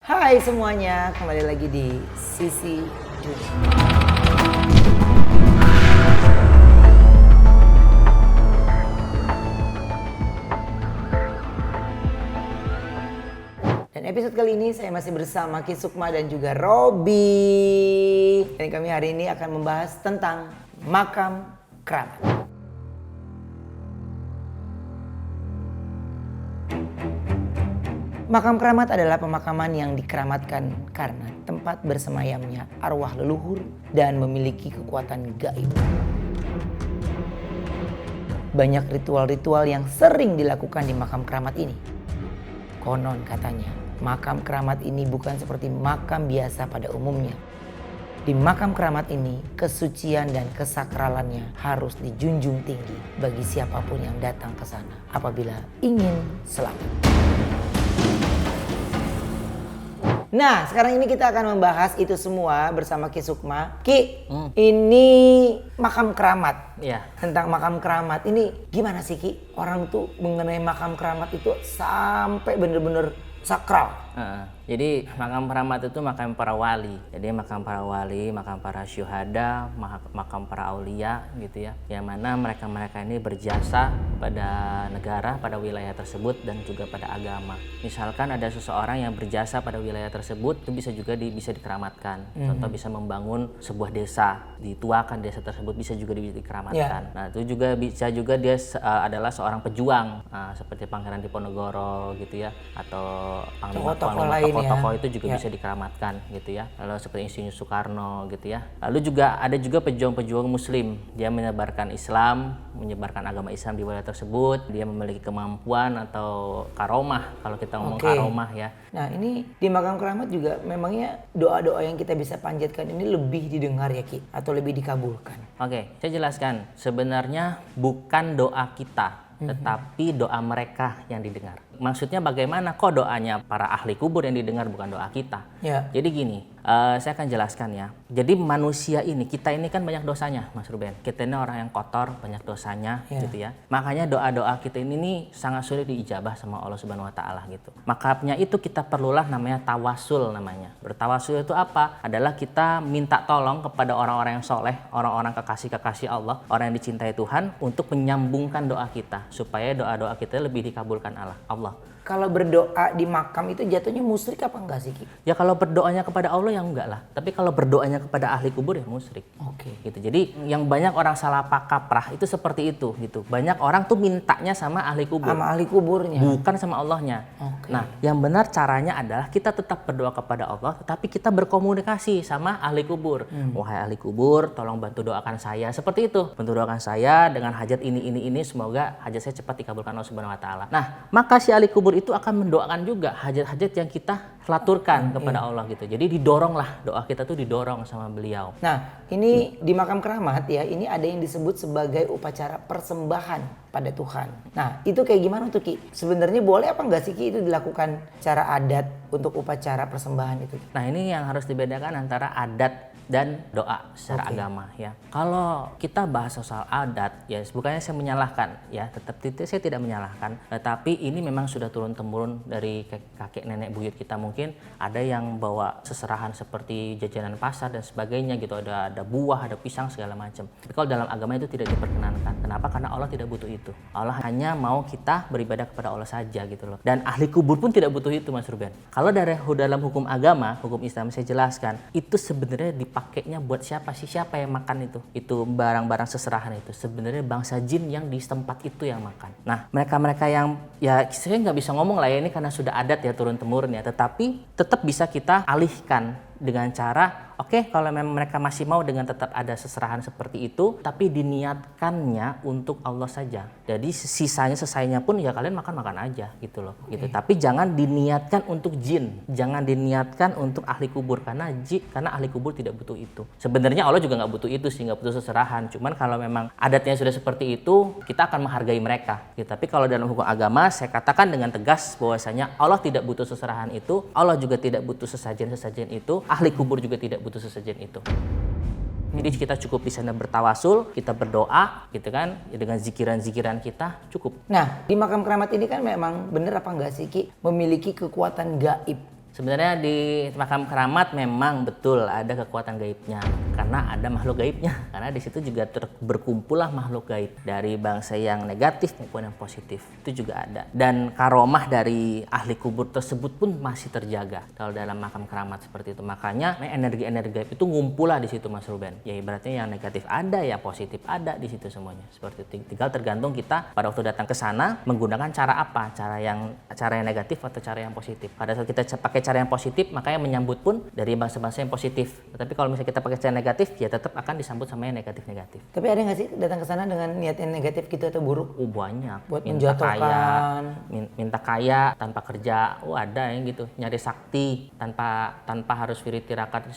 Hai semuanya, kembali lagi di Sisi Dunia. Dan episode kali ini saya masih bersama Ki Sukma dan juga Robi. Dan kami hari ini akan membahas tentang makam keramat. Makam keramat adalah pemakaman yang dikeramatkan karena tempat bersemayamnya arwah leluhur dan memiliki kekuatan gaib. Banyak ritual-ritual yang sering dilakukan di makam keramat ini. Konon katanya, makam keramat ini bukan seperti makam biasa pada umumnya. Di makam keramat ini, kesucian dan kesakralannya harus dijunjung tinggi bagi siapapun yang datang ke sana apabila ingin selamat. Nah, sekarang ini kita akan membahas itu semua bersama Ki Sukma. Ki, ini makam keramat. Iya. Tentang makam keramat ini gimana sih Ki? Orang tuh mengenai makam keramat itu sampai bener-bener sakral. Jadi makam keramat itu makam para wali. Jadi makam para wali, makam para syuhada, makam para aulia gitu ya. Yang mana mereka-mereka ini berjasa pada negara, pada wilayah tersebut dan juga pada agama. Misalkan ada seseorang yang berjasa pada wilayah tersebut, itu bisa juga bisa dikeramatkan. Contoh bisa membangun sebuah desa, dituakan desa tersebut bisa juga dikeramatkan. Nah, itu juga bisa juga dia adalah seorang pejuang, seperti Pangeran Diponegoro gitu ya, atau tokoh-tokoh itu juga bisa dikeramatkan gitu ya. Lalu seperti Insinyur Soekarno gitu ya. Lalu juga ada juga pejuang-pejuang muslim. Dia menyebarkan Islam, menyebarkan agama Islam di wilayah tersebut. Dia memiliki kemampuan atau karomah kalau kita ngomong karomah ya. Nah, ini di makam keramat juga memangnya doa-doa yang kita bisa panjatkan ini lebih didengar ya Ki? Atau lebih dikabulkan? Oke, saya jelaskan. Sebenarnya bukan doa kita, tetapi doa mereka yang didengar. Maksudnya bagaimana kok doanya para ahli kubur yang didengar bukan doa kita? Ya. Jadi gini, saya akan jelaskan ya. Jadi manusia ini, kita ini kan banyak dosanya, Mas Ruben. Kita ini orang yang kotor, banyak dosanya, gitu ya. Makanya doa-doa kita ini nih sangat sulit diijabah sama Allah Subhanahu Wa Taala gitu. Makanya itu kita perlulah namanya tawasul namanya. Bertawasul itu apa? Adalah kita minta tolong kepada orang-orang yang soleh, orang-orang kekasih-kekasih Allah, orang yang dicintai Tuhan untuk menyambungkan doa kita supaya doa-doa kita lebih dikabulkan Allah. Kalau berdoa di makam itu jatuhnya musyrik apa enggak sih Ki? Ya kalau berdoanya kepada Allah ya enggak lah. Tapi kalau berdoanya kepada ahli kubur ya musyrik. Oke. Gitu. Jadi yang banyak orang salah kaprah itu seperti itu gitu. Banyak orang tuh mintanya sama ahli kubur. Sama ahli kuburnya. Bukan sama Allahnya. Oke. Nah, yang benar caranya adalah kita tetap berdoa kepada Allah, tetapi kita berkomunikasi sama ahli kubur. Wahai ahli kubur, tolong bantu doakan saya. Seperti itu. Bantu doakan saya dengan hajat ini, semoga hajat saya cepat dikabulkan Allah Subhanahu Wa Taala. Nah, maka si ahli kubur itu akan mendoakan juga hajat-hajat yang kita laturkan kepada Allah gitu. Jadi didoronglah, doa kita tuh didorong sama beliau. Nah, ini di makam keramat ya, ini ada yang disebut sebagai upacara persembahan pada Tuhan. Nah, itu kayak gimana tuh Ki? Sebenarnya boleh apa enggak sih Ki itu dilakukan cara adat untuk upacara persembahan itu? Nah, ini yang harus dibedakan antara adat dan doa secara agama ya. Kalau kita bahas soal adat ya, bukannya saya menyalahkan ya, tetap saya tidak menyalahkan, tetapi ini memang sudah turun temurun dari kakek nenek buyut kita. Mungkin ada yang bawa seserahan seperti jajanan pasar dan sebagainya gitu, ada buah, ada pisang segala macam. Tapi kalau dalam agama itu tidak diperkenankan. Kenapa? Karena Allah tidak butuh itu. Allah hanya mau kita beribadah kepada Allah saja gitu loh. Dan ahli kubur pun tidak butuh itu, Mas Ruben. Kalau dalam hukum agama, hukum Islam saya jelaskan, itu sebenarnya pakainya buat siapa sih? Siapa yang makan itu? Itu barang-barang seserahan itu sebenarnya bangsa jin yang di tempat itu yang makan. Nah, mereka-mereka yang ya saya nggak bisa ngomong lah ya, ini karena sudah adat ya turun temurun ya, tetapi tetap bisa kita alihkan dengan cara kalau memang mereka masih mau dengan tetap ada seserahan seperti itu, tapi diniatkannya untuk Allah saja. Jadi sisanya pun ya kalian makan aja gitu loh. Gitu. Tapi jangan diniatkan untuk jin, jangan diniatkan untuk ahli kubur karena ahli kubur tidak butuh itu. Sebenarnya Allah juga nggak butuh itu sih, nggak butuh seserahan. Cuman kalau memang adatnya sudah seperti itu, kita akan menghargai mereka. Gitu. Tapi kalau dalam hukum agama saya katakan dengan tegas bahwasanya Allah tidak butuh seserahan itu, Allah juga tidak butuh sesajen itu, ahli kubur juga tidak butuh sesajen itu. Jadi kita cukup di sana bertawasul, kita berdoa gitu kan, ya dengan zikiran-zikiran kita cukup. Nah, di makam keramat ini kan memang bener apa enggak sih Ki memiliki kekuatan gaib Sebenarnya di makam keramat memang betul ada kekuatan gaibnya karena ada makhluk gaibnya, karena di situ juga berkumpullah makhluk gaib dari bangsa yang negatif maupun yang positif, itu juga ada. Dan karomah dari ahli kubur tersebut pun masih terjaga kalau dalam makam keramat seperti itu. Makanya energi-energi gaib itu ngumpullah di situ Mas Ruben. Ya ibaratnya yang negatif ada, yang positif ada di situ semuanya. Seperti itu. Tinggal tergantung kita pada waktu datang ke sana menggunakan cara apa, cara yang negatif atau cara yang positif. Pada saat kita pakai cara yang positif, makanya menyambut pun dari bangsa-bangsa yang positif. Tapi kalau misalnya kita pakai cara negatif, ya tetap akan disambut sama yang negatif-negatif. Tapi ada nggak sih datang ke sana dengan niat yang negatif gitu atau buruk? Banyak. Buat minta menjatuhkan. minta kaya tanpa kerja. Ada yang gitu. Nyari sakti tanpa harus wirid tirakat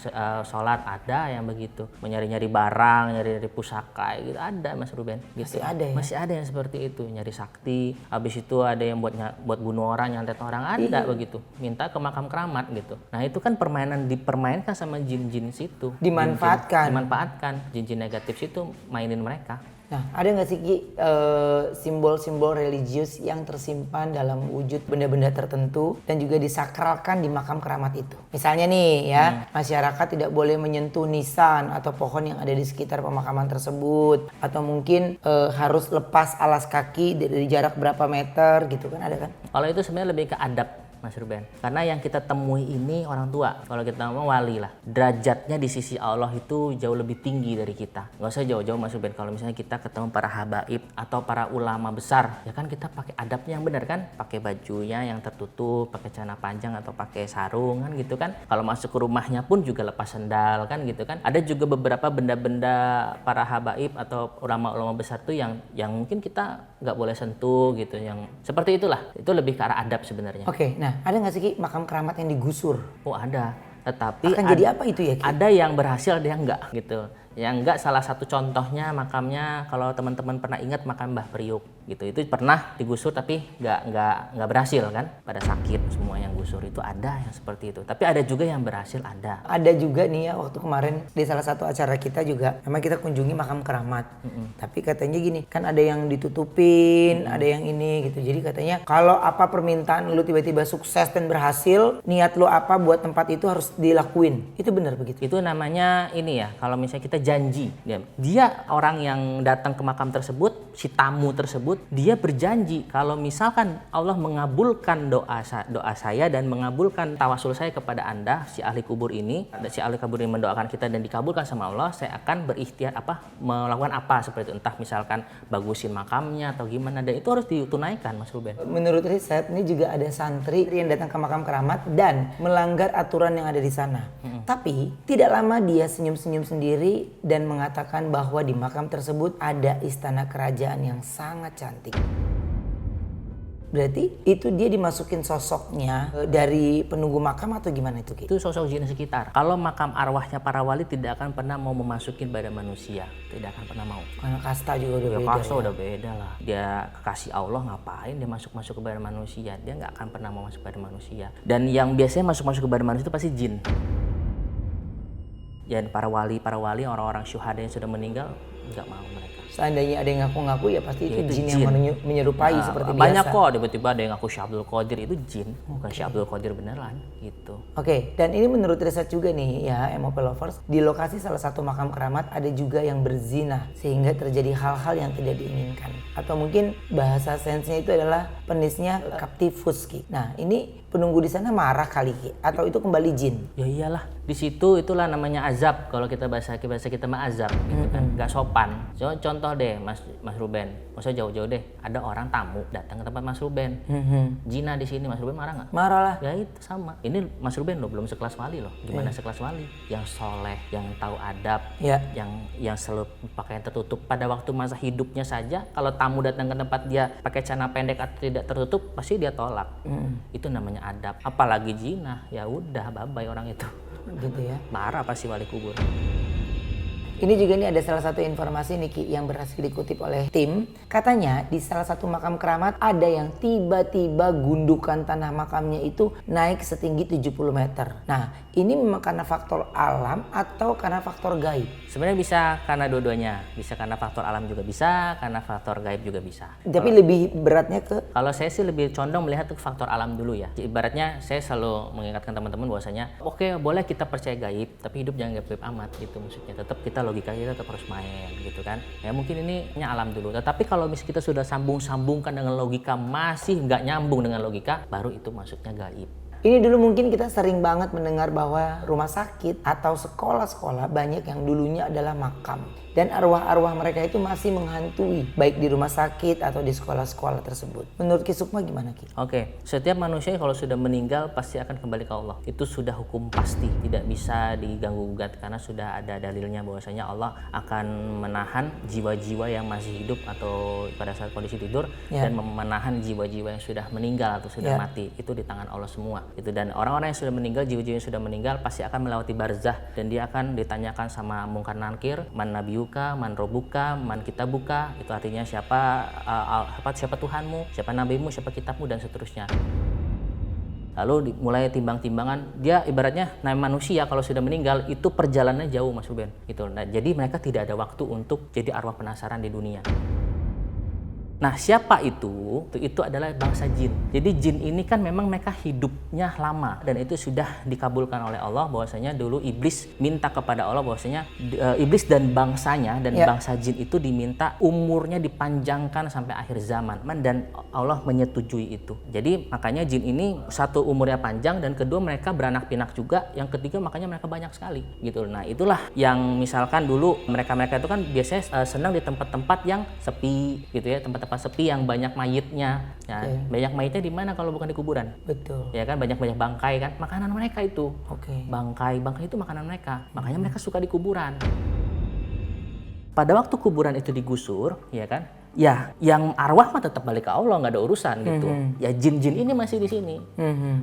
sholat, ada yang begitu. Nyari-nyari barang, nyari pusaka gitu. Ada Mas Ruben. Gitu. Masih ada ya? Masih ada yang seperti itu. Nyari sakti. Habis itu ada yang buat bunuh orang, nyantet orang, ada begitu. Minta ke makam keramat gitu. Nah itu kan dipermainkan sama jin-jin situ. Dimanfaatkan. Jin-jin negatif situ mainin mereka. Nah, ada nggak sih Ki simbol-simbol religius yang tersimpan dalam wujud benda-benda tertentu dan juga disakralkan di makam keramat itu? Misalnya nih ya, masyarakat tidak boleh menyentuh nisan atau pohon yang ada di sekitar pemakaman tersebut, atau mungkin harus lepas alas kaki dari jarak berapa meter gitu kan, ada kan? Kalau itu sebenarnya lebih ke adab Mas Ruben. Karena yang kita temui ini orang tua. Kalau kita ngomong wali lah. Derajatnya di sisi Allah itu jauh lebih tinggi dari kita. Nggak usah jauh-jauh Mas Ruben. Kalau misalnya kita ketemu para habaib atau para ulama besar, ya kan kita pakai adabnya yang benar kan? Pakai bajunya yang tertutup, pakai celana panjang atau pakai sarung kan gitu kan. Kalau masuk ke rumahnya pun juga lepas sendal kan gitu kan. Ada juga beberapa benda-benda para habaib atau ulama-ulama besar tuh yang mungkin kita nggak boleh sentuh gitu. Yang seperti itulah. Itu lebih ke arah adab sebenarnya. Oke, nah ada nggak sih Ki makam keramat yang digusur? Oh ada, tetapi akan jadi apa itu ya Ki? Ada yang berhasil, ada yang enggak gitu. Yang enggak, salah satu contohnya makamnya, kalau teman-teman pernah ingat makam Mbah Priuk gitu, itu pernah digusur tapi enggak berhasil kan, pada sakit semua yang gusur. Itu ada yang seperti itu, tapi ada juga yang berhasil. Ada juga nih ya, waktu kemarin di salah satu acara kita juga memang kita kunjungi makam keramat. Tapi katanya gini, kan ada yang ditutupin, ada yang ini gitu. Jadi katanya kalau apa permintaan lu tiba-tiba sukses dan berhasil, niat lu apa buat tempat itu harus dilakuin. Itu benar begitu? Itu namanya ini ya, kalau misalnya kita janji, dia orang yang datang ke makam tersebut, si tamu tersebut, dia berjanji kalau misalkan Allah mengabulkan doa saya dan mengabulkan tawasul saya kepada Anda, si ahli kubur ini mendoakan kita dan dikabulkan sama Allah, saya akan berikhtiar melakukan apa seperti itu, entah misalkan bagusin makamnya atau gimana, dan itu harus ditunaikan Mas Ruben. Menurut riset ini juga ada santri yang datang ke makam keramat dan melanggar aturan yang ada di sana. Tapi tidak lama dia senyum-senyum sendiri dan mengatakan bahwa di makam tersebut ada istana kerajaan yang sangat cantik. Berarti itu dia dimasukin sosoknya dari penunggu makam atau gimana itu Ki? Itu sosok jin sekitar. Kalau makam arwahnya para wali tidak akan pernah mau memasukin badan manusia, tidak akan pernah mau. Karena kasta juga udah beda. Kasta udah beda lah. Dia kekasih Allah, ngapain dia masuk ke badan manusia? Dia nggak akan pernah mau masuk ke badan manusia. Dan yang biasanya masuk ke badan manusia itu pasti jin. Dan para wali orang-orang syuhada yang sudah meninggal nggak mau mereka. Seandainya ada yang ngaku-ngaku ya pasti itu jin yang menyerupai seperti biasa. Banyak kok, tiba-tiba ada yang ngaku Syekh Abdul Qadir, itu jin, bukan Syekh Abdul Qadir beneran gitu. Oke, dan ini menurut riset juga nih ya MOP Lovers, di lokasi salah satu makam keramat ada juga yang berzina sehingga terjadi hal-hal yang tidak diinginkan. Atau mungkin bahasa sainsnya itu adalah penisnya captivus Ki. Nah, ini penunggu di sana marah kali Ki, atau itu kembali jin? Ya iyalah, di situ itulah namanya azab. Kalau kita bahasa kita mah azab gitu kan, nggak sopan. Contoh deh Mas Ruben, maksudnya jauh-jauh deh, ada orang tamu datang ke tempat Mas Ruben, zina di sini, Mas Ruben marah nggak? Marah lah. Ya itu sama. Ini Mas Ruben loh, belum sekelas wali loh. Gimana sekelas wali? Yang soleh, yang tahu adab, yang selalu pakaian tertutup. Pada waktu masa hidupnya saja, kalau tamu datang ke tempat dia pakai celana pendek atau tidak tertutup, pasti dia tolak. Itu namanya adab. Apalagi zina, ya udah bye-bye orang itu. Gitu ya. Marah pasti wali kubur. Ini juga nih ada salah satu informasi nih Ki yang berhasil dikutip oleh tim. Katanya di salah satu makam keramat ada yang tiba-tiba gundukan tanah makamnya itu naik setinggi 70 meter. Nah, ini memang karena faktor alam atau karena faktor gaib? Sebenarnya bisa karena dua-duanya. Bisa karena faktor alam juga bisa, karena faktor gaib juga bisa. Tapi lebih beratnya ke? Kalau saya sih lebih condong melihat ke faktor alam dulu ya. Ibaratnya saya selalu mengingatkan teman-teman bahwasanya oke, boleh kita percaya gaib, tapi hidup jangan gaib-gaib amat gitu maksudnya. Tetap kita logika kita tetap harus main gitu kan. Ya mungkin ini hanya alam dulu. Tetapi kalau misalnya kita sudah sambung-sambungkan dengan logika masih nggak nyambung dengan logika, baru itu maksudnya gaib. Ini dulu mungkin kita sering banget mendengar bahwa rumah sakit atau sekolah-sekolah banyak yang dulunya adalah makam. Dan arwah-arwah mereka itu masih menghantui baik di rumah sakit atau di sekolah-sekolah tersebut. Menurut Ki Sukma gimana Ki? Oke, setiap manusia kalau sudah meninggal pasti akan kembali ke Allah. Itu sudah hukum pasti, tidak bisa diganggu-gugat karena sudah ada dalilnya bahwasanya Allah akan menahan jiwa-jiwa yang masih hidup atau pada saat kondisi tidur dan menahan jiwa-jiwa yang sudah meninggal atau sudah mati. Itu di tangan Allah semua. Itu, dan orang-orang yang sudah meninggal, jiwa-jiwa yang sudah meninggal pasti akan melewati barzah dan dia akan ditanyakan sama mungkar nakir, man nabiyuka, man robuka, man kitabuka. Itu artinya siapa Tuhanmu, siapa nabimu, siapa kitabmu, dan seterusnya. Lalu mulai timbang-timbangan, dia ibaratnya manusia kalau sudah meninggal itu perjalanannya jauh Mas Ruben gitu. Nah, jadi mereka tidak ada waktu untuk jadi arwah penasaran di dunia. Nah, siapa itu? Itu adalah bangsa jin. Jadi jin ini kan memang mereka hidupnya lama dan itu sudah dikabulkan oleh Allah bahwasanya dulu iblis minta kepada Allah bahwasanya iblis dan bangsanya dan bangsa jin itu diminta umurnya dipanjangkan sampai akhir zaman dan Allah menyetujui itu. Jadi makanya jin ini satu umurnya panjang dan kedua mereka beranak pinak juga, yang ketiga makanya mereka banyak sekali gitu. Nah, itulah yang misalkan dulu mereka itu kan biasanya senang di tempat-tempat yang sepi gitu ya, tempat-tempat sepi yang banyak mayitnya. Ya, banyak mayitnya di mana kalau bukan di kuburan? Betul. Ya kan, banyak bangkai kan, makanan mereka itu. Bangkai itu makanan mereka. Makanya mereka suka di kuburan. Pada waktu kuburan itu digusur, ya kan? Ya, yang arwah mah tetap balik ke Allah, nggak ada urusan gitu. Ya jin-jin ini masih di sini.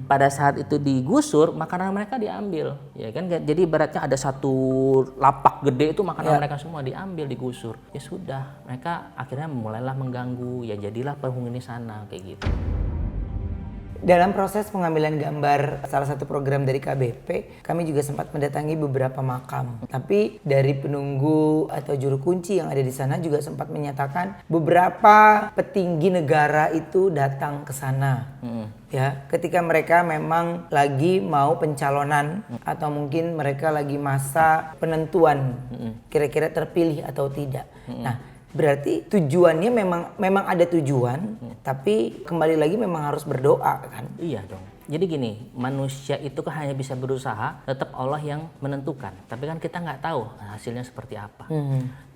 Pada saat itu digusur, makanan mereka diambil, ya kan? Jadi ibaratnya ada satu lapak gede itu makanan mereka semua diambil, digusur. Ya sudah, mereka akhirnya mulailah mengganggu. Ya jadilah penghuni sana kayak gitu. Dalam proses pengambilan gambar salah satu program dari KBP, kami juga sempat mendatangi beberapa makam. Tapi dari penunggu atau juru kunci yang ada di sana juga sempat menyatakan beberapa petinggi negara itu datang ke sana. Ya, ketika mereka memang lagi mau pencalonan atau mungkin mereka lagi masa penentuan kira-kira terpilih atau tidak. Nah, berarti tujuannya memang ada tujuan, tapi kembali lagi memang harus berdoa kan? Iya dong. Jadi gini, manusia itu kan hanya bisa berusaha, tetap Allah yang menentukan. Tapi kan kita nggak tahu hasilnya seperti apa.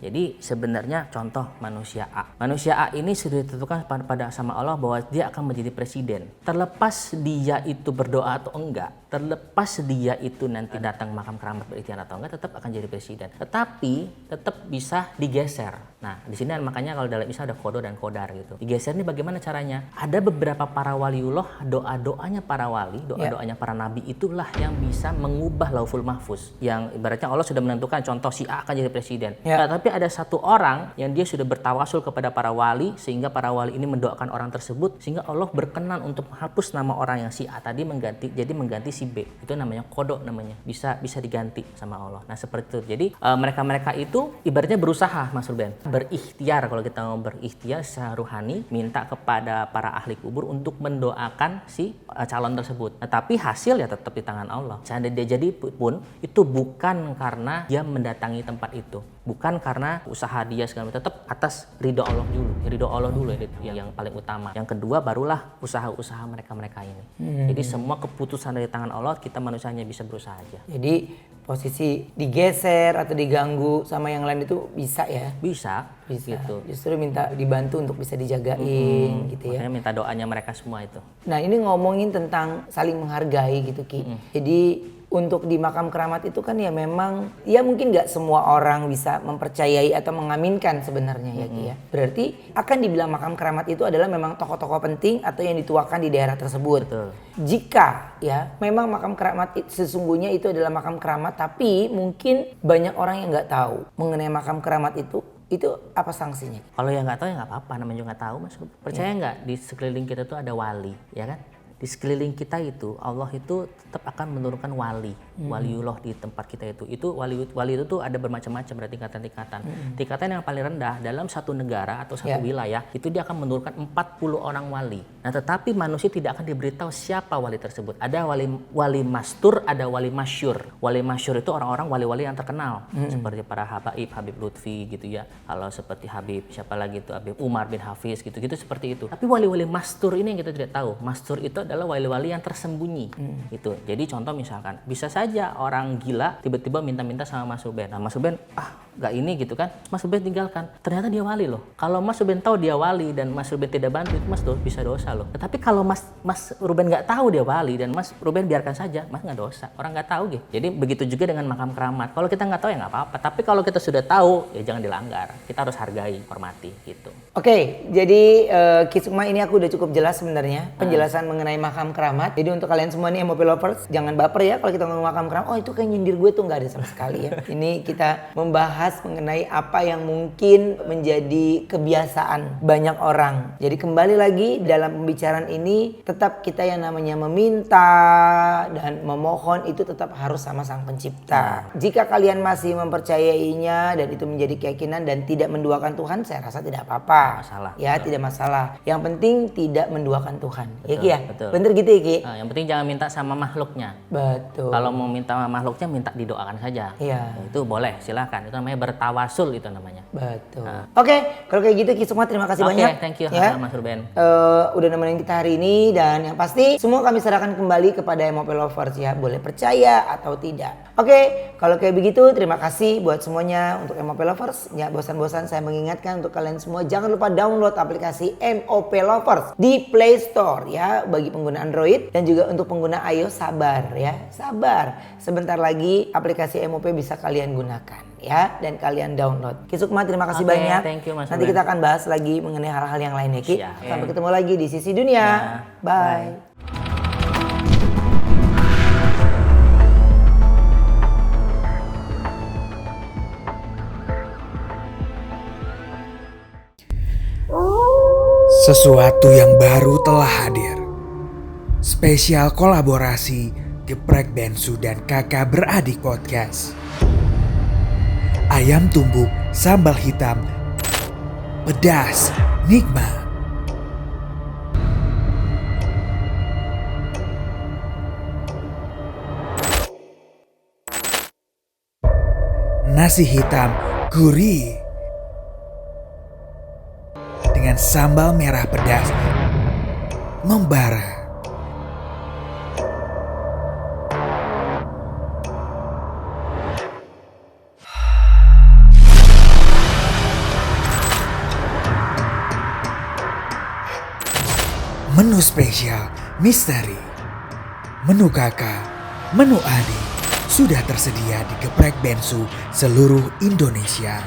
Jadi sebenarnya contoh manusia A. Manusia A ini sudah ditentukan pada sama Allah bahwa dia akan menjadi presiden. Terlepas dia itu berdoa atau enggak, terlepas dia itu nanti datang makam keramat berikhtiar atau enggak, tetap akan jadi presiden. Tetapi tetap bisa digeser. Nah, di sini makanya kalau dalam Islam ada kodo dan kodar gitu. Digeser ini bagaimana caranya? Ada beberapa para waliullah, doa-doanya para wali, doa-doanya para nabi itulah yang bisa mengubah lauful mahfuz. Yang ibaratnya Allah sudah menentukan contoh si A akan jadi presiden. Nah, tapi ada satu orang yang dia sudah bertawasul kepada para wali sehingga para wali ini mendoakan orang tersebut sehingga Allah berkenan untuk menghapus nama orang yang si A tadi mengganti si B. Itu namanya kodok namanya. Bisa diganti sama Allah. Nah, seperti itu. Jadi mereka itu ibaratnya berusaha Mas Ruben. Berikhtiar, kalau kita mau berikhtiar secara ruhani, minta kepada para ahli kubur untuk mendoakan si calon tersebut. Nah, tapi hasil ya tetap di tangan Allah. Seandainya dia jadi pun itu bukan karena dia mendatangi tempat itu. Bukan karena usaha dia segala macam, tetap atas ridho Allah dulu. Ridho Allah dulu yang paling utama. Yang kedua barulah usaha-usaha mereka ini. Jadi semua keputusan dari tangan Allah, kita manusia hanya bisa berusaha aja. Jadi posisi digeser atau diganggu sama yang lain itu bisa ya? Bisa. Gitu. Justru minta dibantu untuk bisa dijagain gitu ya. Makanya minta doanya mereka semua itu. Nah, ini ngomongin tentang saling menghargai gitu Ki. Jadi untuk di makam keramat itu kan ya memang ya mungkin nggak semua orang bisa mempercayai atau mengaminkan sebenarnya ya Ki ya. Berarti akan dibilang makam keramat itu adalah memang tokoh-tokoh penting atau yang dituakan di daerah tersebut. Betul. Jika ya memang makam keramat sesungguhnya itu adalah makam keramat, tapi mungkin banyak orang yang nggak tahu mengenai makam keramat itu apa sanksinya? Kalau yang nggak tahu ya nggak apa-apa, namanya juga nggak tahu Mas. Percaya nggak di sekeliling kita tuh ada wali, ya kan? Di sekeliling kita itu Allah itu tetap akan menurunkan waliullah di tempat kita itu. Itu wali itu tuh ada bermacam-macam, berarti tingkatan-tingkatan. Tingkatan yang paling rendah dalam satu negara atau satu wilayah itu dia akan menurunkan 40 orang wali. Nah, tetapi manusia tidak akan diberitahu siapa wali tersebut. Ada wali mastur, ada wali masyur. Wali masyur itu orang-orang wali-wali yang terkenal, seperti para Habib Lutfi gitu ya. Kalau seperti Habib siapa lagi itu, Habib Umar bin Hafiz gitu-gitu seperti itu. Tapi wali-wali mastur ini yang kita tidak tahu. Mastur itu adalah wali-wali yang tersembunyi. Gitu. Jadi contoh misalkan bisa saja orang gila tiba-tiba minta-minta sama Mas Ruben. Nah, Mas Ruben nggak ini gitu kan, Mas Ruben tinggalkan. Ternyata dia wali loh. Kalau Mas Ruben tahu dia wali dan Mas Ruben tidak bantu, itu Mas bisa dosa loh. Tetapi kalau Mas Ruben nggak tahu dia wali dan Mas Ruben biarkan saja, Mas nggak dosa. Orang nggak tahu gitu. Jadi begitu juga dengan makam keramat. Kalau kita nggak tahu ya nggak apa-apa. Tapi kalau kita sudah tahu ya jangan dilanggar. Kita harus hargai, hormati gitu. Oke, jadi Ki Sukma ini aku udah cukup jelas sebenarnya penjelasan mengenai makam keramat. Jadi untuk kalian semua nih MOP lovers, jangan baper ya kalau kita ngomong makam keramat. Oh itu kayak nyindir gue tuh, nggak ada sama sekali ya. Ini kita membahas mengenai apa yang mungkin menjadi kebiasaan banyak orang. Jadi kembali lagi dalam pembicaraan ini tetap kita yang namanya meminta dan memohon itu tetap harus sama Sang Pencipta. Jika kalian masih mempercayainya dan itu menjadi keyakinan dan tidak menduakan Tuhan, saya rasa tidak apa-apa. Masalah. Ya, tidak masalah. Yang penting tidak menduakan Tuhan. Betul, ya Ki ya? betul. Bener gitu ya Ki? Yang penting jangan minta sama makhluknya. Betul. Kalau mau minta sama makhluknya, minta didoakan saja. Iya. Itu boleh, silakan. Itu namanya bertawasul itu namanya. Betul. Oke, kalau kayak gitu Ki Sukma terima kasih banyak. Thank you ya. Mas Ruben. Udah nemenin kita hari ini dan yang pasti semua kami serahkan kembali kepada MOP lovers ya. Boleh percaya atau tidak. Oke, kalau kayak begitu terima kasih buat semuanya untuk MOP lovers. Ya, bosan-bosan saya mengingatkan untuk kalian semua jangan lupa download aplikasi MOP lovers di Play Store ya bagi pengguna Android dan juga untuk pengguna iOS sabar ya. Sabar. Sebentar lagi aplikasi MOP bisa kalian gunakan ya dan kalian download. Ki Sukma terima kasih banyak. Thank you, Mas Nanti Ruben. kita akan bahas lagi mengenai hal-hal yang lain ya Ki. Siap. Sampai ketemu lagi di Sisi Dunia. Bye. Sesuatu yang baru telah hadir. Spesial kolaborasi Geprek Bensu dan Kakak Beradik Podcast. Ayam tumbuk sambal hitam, pedas, nikmat. Nasi hitam gurih dengan sambal merah pedas membara. Menu spesial misteri, menu kakak, menu adik sudah tersedia di Geprek Bensu seluruh Indonesia.